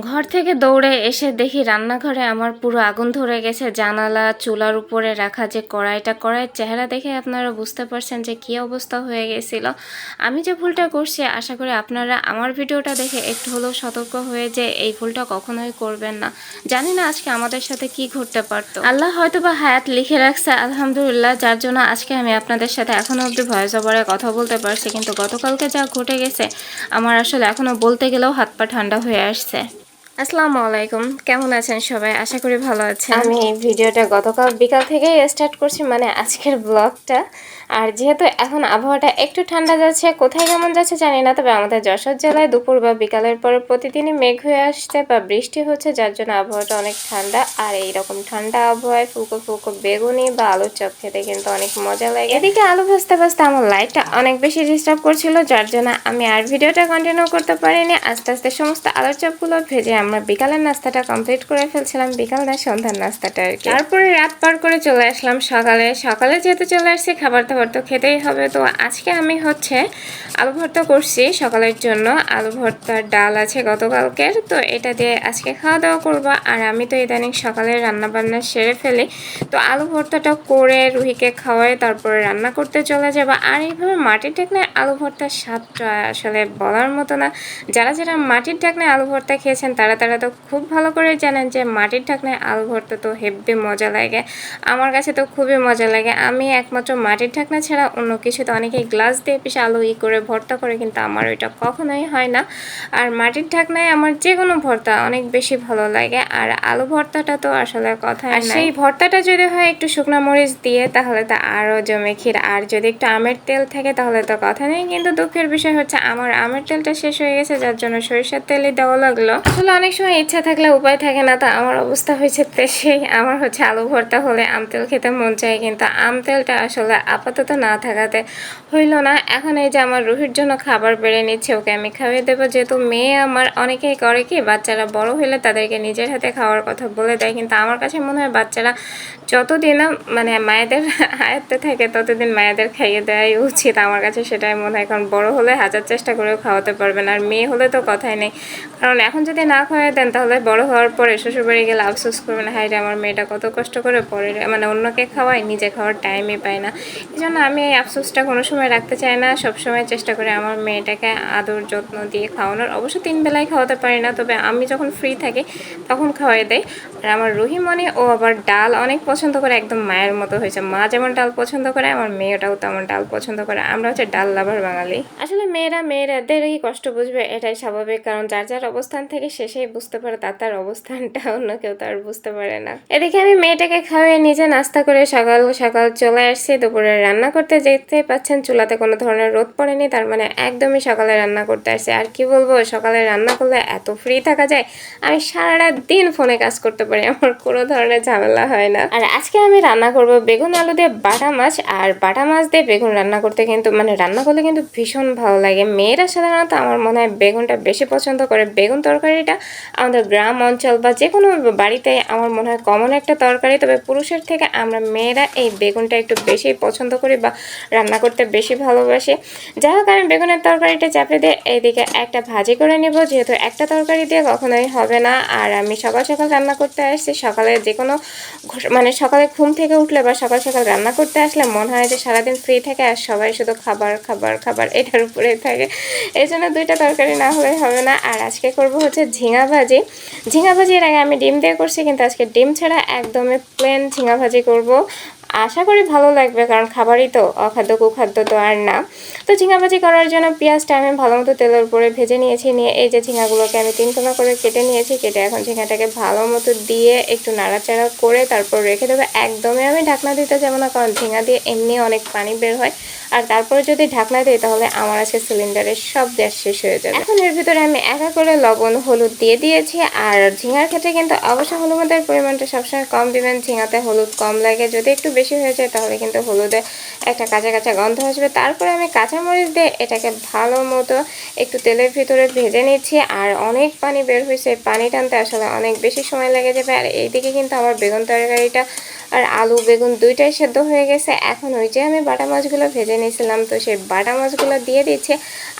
ঘর থেকে দৌড়ে এসে দেখি রান্নাঘরে আমার পুরো আগুন ধরে গেছে। জানালা চুলার উপরে রাখা যে কড়াইয়ের চেহারা দেখে আপনারা বুঝতে পারছেন যে কী অবস্থা হয়ে গেছিল। আমি যে ভুলটা করছি আশা করি আপনারা আমার ভিডিওটা দেখে একটু হলেও সতর্ক হয়ে যে এই ভুলটা কখনোই করবেন না। জানি না আজকে আমাদের সাথে কি ঘটতে পারতো, আল্লাহ হয়তো বা হায়াত লিখে রাখছে আলহামদুলিল্লাহ, যার জন্য আজকে আমি আপনাদের সাথে এখনো অবধি ভয়েস ওভারে কথা বলতে পারছি। কিন্তু গতকালকে যা ঘটে গেছে আমার আসলে এখনো বলতে গেলেও হাত পা ঠান্ডা হয়ে আসছে। আসসালামু আলাইকুম, কেমন আছেন সবাই? আশা করি ভালো আছেন। আমি ভিডিওটা গতকাল বিকাল থেকেই স্টার্ট করছি, মানে আজকের ব্লগটা। আর যেহেতু এখন আবহাওয়াটা একটু ঠান্ডা যাচ্ছে, কোথায় কেমন যাচ্ছে জানি না, তবে আমাদের যশোর জেলায় দুপুর বা বিকালের পরে প্রতিদিনই মেঘ হয়ে আসছে বা বৃষ্টি হচ্ছে, যার জন্য আবহাওয়াটা অনেক ঠান্ডা। আর এইরকম ঠান্ডা আবহাওয়ায় ফুলকো ফুলকো বেগুনি বা আলুর চপ খেতে কিন্তু অনেক মজা লাগে। এদিকে আলু ভাজতে ভাজতে আমার লাইটটা অনেক বেশি ডিস্টার্ব করছিল, যার জন্য আমি আর ভিডিওটা কন্টিনিউ করতে পারিনি। আস্তে আস্তে সমস্ত আলুর চপগুলো ভেজে আমরা বিকালের নাস্তাটা কমপ্লিট করে ফেলছিলাম, বিকাল না সন্ধ্যার নাস্তাটা আর কি। তারপরে রাত পার করে চলে আসলাম সকালে যেহেতু চলে আসছি, খাবার দাবার তো খেতেই হবে। তো আজকে আমি আলু ভর্তা করছি সকালের জন্য। আলু ভর্তার ডাল আছে গতকালকের, তো এটা দিয়ে আজকে খাওয়া দাওয়া করবো। আর আমি তো ইদানিং সকালে রান্না বান্না সেরে ফেলি, তো আলু ভর্তাটা করে রুহিকে খাওয়াই তারপরে রান্না করতে চলে যাবো। আর এইভাবে মাটির ঢাকনায় আলু ভর্তার স্বাদটা আসলে বলার মতো না। যারা যারা মাটির ঢাকনায় আলু ভর্তা খেয়েছেন তারা তো খুব ভালো করে জানেন যে মাটির ঢাকনায় আলু ভর্তা তো হেব্বি মজা লাগে। আমার কাছে তো খুবই মজা লাগে। আমি একমাত্র মাটির ঢাকনা ছাড়া অন্য কিছুতে, অনেকেই গ্লাস দিয়ে পিষে আলু করে ভর্তা করে, কিন্তু আমার ওইটা কখনোই হয় না। আর মাটির ঢাকনায় আমার যে কোনো ভর্তা অনেক বেশি ভালো লাগে। আর আলু ভর্তাটা তো আসলে কথাই নাই। সেই ভর্তাটা যদি হয় একটু শুকনো মরিচ দিয়ে তাহলে তো আরও জমে ক্ষীর। আর যদি একটু আমের তেল থাকে তাহলে তো কথা নেই। কিন্তু দুঃখের বিষয় হচ্ছে আমার আমের তেলটা শেষ হয়ে গেছে, যার জন্য সরিষার তেলই দেওয়া লাগলো। আসলে অনেক সময় ইচ্ছা থাকলে উপায় থাকে না, তো আমার অবস্থা হয়েছে সেই আমার আলু ভর্তা হলে আম তেল খেতে মন চায়, কিন্তু আম তেলটা আসলে আপাতত না থাকাতে হইল না। এখন এই যে আমার রুহির জন্য খাবার বেড়ে নিচ্ছে, ওকে আমি খাইয়ে দেবো। যেহেতু মেয়ে আমার, অনেকেই করে কি বাচ্চারা বড় হলে তাদেরকে নিজের হাতে খাওয়ার কথা বলে দেয়, কিন্তু আমার কাছে মনে হয় বাচ্চারা যতদিন না মানে মায়েদের আয়ত্তে থাকে ততদিন মায়েদের খাইয়ে দেওয়াই উচিত। আমার কাছে সেটাই মনে হয়, কারণ বড় হলে হাজার চেষ্টা করেও খাওয়াতে পারবেন। আর মেয়ে হলে তো কথাই নেই, কারণ এখন যদি না খাওয়াই দেন তাহলে বড় হওয়ার পরে শ্বশুরবাড়ি গেলে আফসোস করবেন, হাই রে আমার মেয়েটা কত কষ্ট করে পরে মানে অন্যকে খাওয়ায়, নিজে খাওয়ার টাইমই পায় না। এই জন্য আমি এই আফসোসটা কোনো সময় রাখতে চাই না। সবসময় চেষ্টা করি আমার মেয়েটাকে আদর যত্ন দিয়ে খাওয়ানোর। অবশ্য 3 বেলায় খাওয়াতে পারি না, তবে আমি যখন ফ্রি থাকি তখন খাওয়াই দেয়। আর আমার রুহিমণি ও আবার ডাল অনেক পছন্দ করে, একদম মায়ের মতো হয়েছে। মা যেমন ডাল পছন্দ করে আমার মেয়েটাও তেমন ডাল পছন্দ করে। আমরা ডাল লাভার বাঙালি। আসলে মেয়েরাদেরই কষ্ট বুঝবে, এটাই স্বাভাবিক, কারণ যার যার অবস্থান থেকে শেষেই বুঝতে পারে তার অবস্থানটা অন্য কেউ তো আর বুঝতে পারে না। এদিকে আমি মেয়েটাকে খাওয়াই নিজে নাস্তা করে সকাল সকাল চলে আসছি দুপুরে রান্না করতে। দেখতেই পাচ্ছেন চুলাতে কোনো ধরনের রোদ পড়েনি, তার মানে একদমই সকালে রান্না করতে আসছি। আর কি বলবো, সকালে রান্না করলে এত ফ্রি থাকা যায়, আমি সারা দিন ফোনে কাজ করতে পারি, আমার কোনো ধরনের ঝামেলা হয় না। আর আজকে আমি রান্না করব বেগুন আলু দিয়ে বাটা মাছ। আর বাটা মাছ দিয়ে বেগুন রান্না করতে কিন্তু রান্না করলে কিন্তু ভীষণ ভালো লাগে। মেয়েরা সাধারণত আমার মনে হয় বেগুনটা বেশি পছন্দ করে। বেগুন তরকারিটা আমাদের গ্রাম অঞ্চল বা যে কোনো বাড়িতে আমার মনে হয় কমন একটা তরকারি, তবে পুরুষের থেকে আমরা মেয়েরা এই বেগুনটা একটু বেশি পছন্দ করি বা রান্না করতে বেশি ভালোবাসি। যাই হোক, আমি বেগুনের তরকারিটা চাপে দিয়ে এইদিকে একটা ভাজি করে নেব, যেহেতু একটা তরকারি দিয়ে কখনোই হবে না। আর আমি সকাল সকাল রান্না করতে আসছি। সকালে যে কোনো সকালে ঘুম থেকে উঠলে বা সকাল সকাল রান্না করতে আসলে মনে হয় যে সারাদিন ফ্রি থাকে আর সবাই শুধু খাবার খাবার খাবার এটার উপরেই থাকে। এই জন্য 2টা তরকারি না হলে হবে না। আর আজকে করব ঝিঙা ভাজি। ঝিঙা ভাজির আগে আমি ডিম দিয়ে করছি, কিন্তু আজকে ডিম ছাড়া একদমই প্লেন ঝিঙা ভাজি করব। আশা করি ভালো লাগবে, কারণ খাবারই তো, অখাদ্য কুখাদ্য তো আর না। তো ঝিঙা ভাজি করার জন্য পেঁয়াজটা আমি ভালো মতো তেলের উপরে ভেজে নিয়েছি। নিয়ে এই যে ঝিঙাগুলোকে আমি 3 কোনা করে কেটে নিয়েছি। কেটে এখন ঝিঙাটাকে ভালো মতো দিয়ে একটু নাড়াচাড়া করে তারপর রেখে দেবো। একদমই আমি ঢাকনা দিতে যাবো না, কারণ ঝিঙা দিয়ে এমনি অনেক পানি বের হয়। আর তারপরে যদি ঢাকনা দিই তাহলে আমার আজকে সিলিন্ডারের সব গ্যাস শেষ হয়ে যাবে। এখন এর ভিতরে আমি একা করে লবণ হলুদ দিয়ে দিয়েছি। আর ঝিঙার ক্ষেত্রে কিন্তু অবশ্যই হলুদের পরিমাণটা সবসময় কম দিবেন, ঝিঙাতে হলুদ কম লাগে। যদি একটু বেশি হয়ে যায় তাহলে কিন্তু হলুদে একটা কাঁচা কাঁচা গন্ধ আসবে। তারপরে আমি কাঁচামরিচ দিয়ে এটাকে ভালো মতো একটু তেলের ভিতরে ভেজে নিচ্ছি। আর অনেক পানি বের হয়েছে, পানি টানতে আসলে অনেক বেশি সময় লেগে যাবে। আর এইদিকে কিন্তু আমার বেগুন তরকারিটা আর আলু বেগুন দুইটাই সেদ্ধ হয়ে গেছে। এখন ওই যে আমি বাটা মাছগুলো ভেজে নিয়েছিলাম, তো সেই বাটা মাছগুলো দিয়ে দিচ্ছে।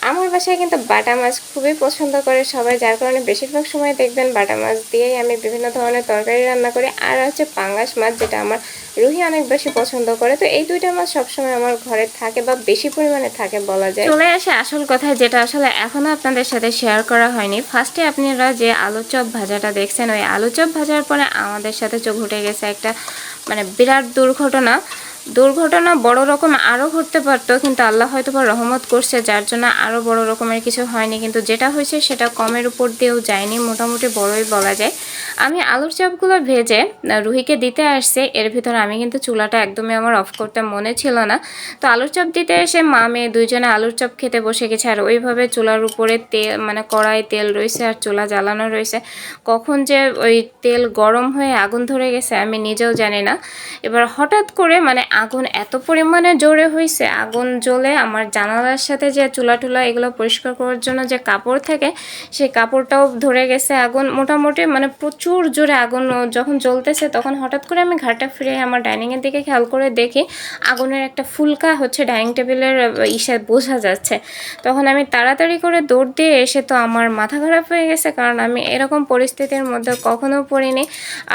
আমার বাসায় কিন্তু বাটা মাছ খুবই পছন্দ করে সবাই, যার কারণে বেশিরভাগ সময় দেখবেন বাটা মাছ দিয়েই আমি বিভিন্ন ধরনের তরকারি রান্না করি। আর হচ্ছে পাঙ্গাস মাছ, যেটা আমার রুহি অনেক বেশি পছন্দ করে। তো এই দুইটা মাছ সবসময় আমার ঘরে থাকে বা বেশি পরিমাণে থাকে বলা যায়। চলে আসে আসল কথায়, যেটা আসলে এখনো আপনাদের সাথে শেয়ার করা হয়নি। ফার্স্টে আপনারা যে আলু চপ ভাজাটা দেখছেন, ওই আলু চপ ভাজার পরে আমাদের সাথে ঘটে গেছে একটা মানে বিরাট দুর্ঘটনা বড় রকম আরও ঘটতে পারতো, কিন্তু আল্লাহ হয়তো বা রহমত করছে, যার জন্য আরও বড় রকমের কিছু হয়নি। কিন্তু যেটা হয়েছে সেটা কমের উপর দিয়েও যায়নি, মোটামুটি বড়ই বলা যায়। আমি আলুর চপগুলো ভেজে রুহিকে দিতে আসছে, এর ভিতরে আমি কিন্তু চুলাটা একদমই আমার অফ করতে মনে ছিল না। তো আলুর চপ দিতে এসে মা মেয়ে দুইজনে আলুর চপ খেতে বসে গেছে। আর ওইভাবে চুলার উপরে তেল মানে কড়াই তেল রয়েছে আর চুলা জ্বালানো রয়েছে। কখন যে ওই তেল গরম হয়ে আগুন ধরে গেছে আমি নিজেও জানি না। এবার হঠাৎ করে মানে আগুন এত পরিমাণে জোরে হয়েছে, আগুন জ্বলে আমার জানালার সাথে যে চুলা টুলা এগুলো পরিষ্কার করার জন্য যে কাপড় থাকে, সেই কাপড়টাও ধরে গেছে আগুন। মোটামুটি মানে প্রচুর জোরে আগুন যখন জ্বলতেছে, তখন হঠাৎ করে আমি ঘাটটা ফিরে আমার ডাইনিংয়ের দিকে খেয়াল করে দেখি আগুনের একটা ফুলকা হচ্ছে ডাইনিং টেবিলের ইসে বোঝা যাচ্ছে। তখন আমি তাড়াতাড়ি করে দৌড় দিয়ে এসে তো আমার মাথা খারাপ হয়ে গেছে, কারণ আমি এরকম পরিস্থিতির মধ্যে কখনো পড়িনি।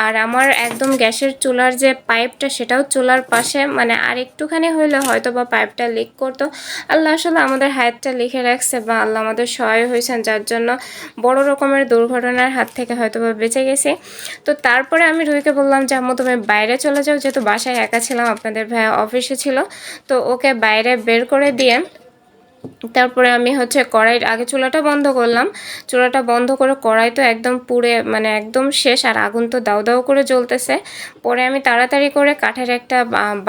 আর আমার একদম গ্যাসের চুলার যে পাইপটা, সেটাও চুলার পাশে, মানে আর একটুখানি হইলে হয়তো বা পাইপটা লিক করতো। আল্লাহ আসলে আমাদের হায়াতটা লিখে রাখছে, বা আল্লাহ আমাদের সহায় হয়েছেন, যার জন্য বড় রকমের দুর্ঘটনার হাত থেকে হয়তো বা বেঁচে গেছি। তো তারপরে আমি রুহিকে বললাম যে আম্মু তুমি বাইরে চলে যাও, যেহেতু বাসায় একা ছিলাম, আপনাদের ভাইয়া অফিসে ছিল। তো ওকে বাইরে বের করে দিয়ে তারপরে আমি হচ্ছে কড়াই আগে চুলাটা বন্ধ করলাম। চুলাটা বন্ধ করে কড়াই তো একদম পুড়ে মানে একদম শেষ, আর আগুন তো দাউ দাউ করে জ্বলতেছে। পরে আমি তাড়াতাড়ি করে কাঠের একটা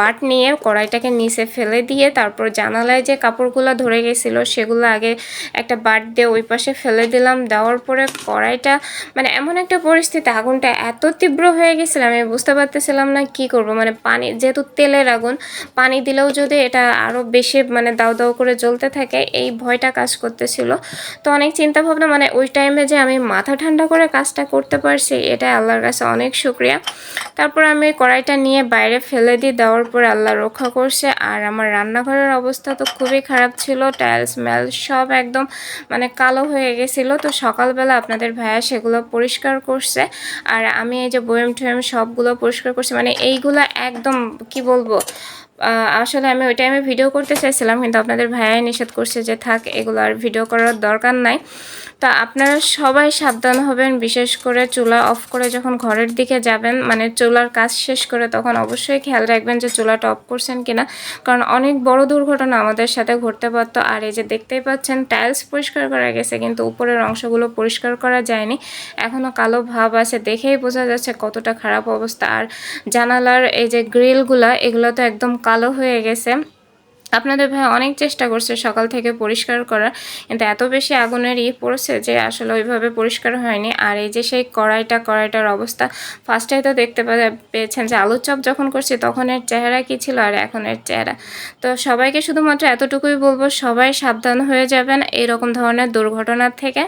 বাট নিয়ে কড়াইটাকে নিচে ফেলে দিয়ে তারপর জানালায় যে কাপড়গুলো ধরে গেছিলো সেগুলো আগে একটা বাট দিয়ে ওই পাশে ফেলে দিলাম। দেওয়ার পরে কড়াইটা মানে এমন একটা পরিস্থিতি, আগুনটা এত তীব্র হয়ে গেছিল আমি বুঝতে পারতেছিলাম না কি করব। মানে পানি, যেহেতু তেলের আগুন, পানি দিলেও যদি এটা আরও বেশি মানে দাউ দাউ করে জ্বলতে থাকে, এই ভয়টা কাজ করতেছিল। তো অনেক চিন্তা ভাবনা, মানে ওই টাইমে যে আমি মাথা ঠান্ডা করে কাজটা করতে পারছি, এটা আল্লাহর কাছে অনেক শুকরিয়া। তারপর আমি কড়াইটা নিয়ে বাইরে ফেলে দিয়ে দেওয়ার পরে আল্লাহ রক্ষা করছে। আর আমার রান্নাঘরের অবস্থা তো খুবই খারাপ ছিল, টাইলস ম্যাল সব একদম মানে কালো হয়ে গেছিলো। তো সকালবেলা আপনাদের ভাইয়া সেগুলো পরিষ্কার করছে, আর আমি এই যে বয়েম টয়েম সবগুলো পরিষ্কার করছি। মানে এইগুলো একদম কি বলবো, আসলে আমি ওই টাইমে ভিডিও করতে চাইছিলাম, কিন্তু আপনাদের ভাইয়াই নিষেধ করছে যে থাক, এগুলো আর ভিডিও করার দরকার নাই। তা আপনারা সবাই সাবধান হবেন, বিশেষ করে চুলা অফ করে যখন ঘরের দিকে যাবেন, মানে চুলার কাজ শেষ করে, তখন অবশ্যই খেয়াল রাখবেন যে চুলাটা অফ করছেন কিনা, কারণ অনেক বড় দুর্ঘটনা আমাদের সাথে ঘটতে পারতো। আর এই যে দেখতেই পাচ্ছেন টাইলস পরিষ্কার করা গেছে, কিন্তু উপরের অংশগুলো পরিষ্কার করা যায়নি, এখনও কালো ভাব আছে, দেখেই বোঝা যাচ্ছে কতটা খারাপ অবস্থা। আর জানালার এই যে গ্রিলগুলা, এগুলো তো একদম কালো হয়ে গেছে। আপনাদের ভাই অনেক চেষ্টা করছে সকাল থেকে পরিষ্কার করার, কিন্তু এত বেশি আগুনের পড়েছে যে আসলে ওইভাবে পরিষ্কার হয়নি। আর এই যে সেই কড়াইটার অবস্থা ফার্স্টেই তো দেখতে পেয়েছেন যে আলুর চপ যখন করছি তখন এর চেহারা কী ছিল আর এখনের চেহারা। তো সবাইকে শুধুমাত্র এতটুকুই বলবো, সবাই সাবধান হয়ে যাবেন এরকম ধরনের দুর্ঘটনার থেকে।